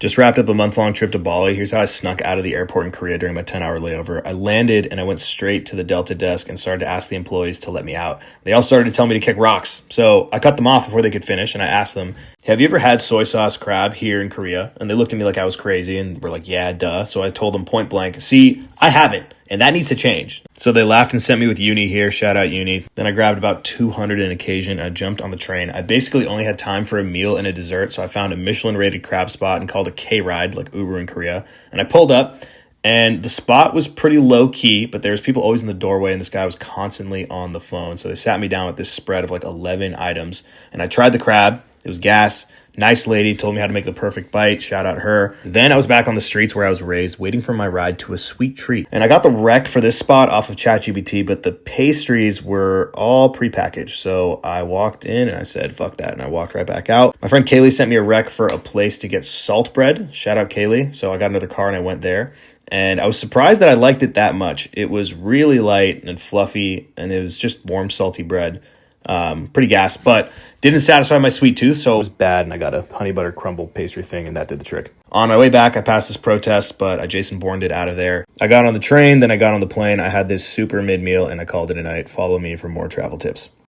Just wrapped up a month-long trip to Bali. Here's how I snuck out of the airport in Korea during my 10-hour layover. I landed and I went straight to the Delta desk and started to ask the employees to let me out. They all started to tell me to kick rocks. So I cut them off before they could finish and I asked them, have you ever had soy sauce crab here in Korea? And they looked at me like I was crazy and were like, yeah, duh. So I told them point blank, see, I haven't. And that needs to change. So they laughed and sent me with Uni here. Shout out Uni. Then I grabbed about 200 in occasion and I jumped on the train. I basically only had time for a meal and a dessert. So I found a Michelin rated crab spot and called a K-ride, like Uber in Korea. And I pulled up and the spot was pretty low key, but there was people always in the doorway and this guy was constantly on the phone. So they sat me down with this spread of like 11 items and I tried the crab. It was gas. Nice lady, told me how to make the perfect bite. Shout out her. Then I was back on the streets where I was raised, waiting for my ride to a sweet treat. And I got the rec for this spot off of ChatGPT, but the pastries were all prepackaged. So I walked in and I said, fuck that. And I walked right back out. My friend Kaylee sent me a rec for a place to get salt bread. Shout out Kaylee. So I got another car and I went there. And I was surprised that I liked it that much. It was really light and fluffy and it was just warm, salty bread. Pretty gas, but didn't satisfy my sweet tooth, so it was bad, and I got a honey butter crumble pastry thing, and that did the trick. On my way back, I passed this protest, but I Jason Bourne'd it out of there. I got on the train, then I got on the plane. I had this super mid-meal, and I called it a night. Follow me for more travel tips.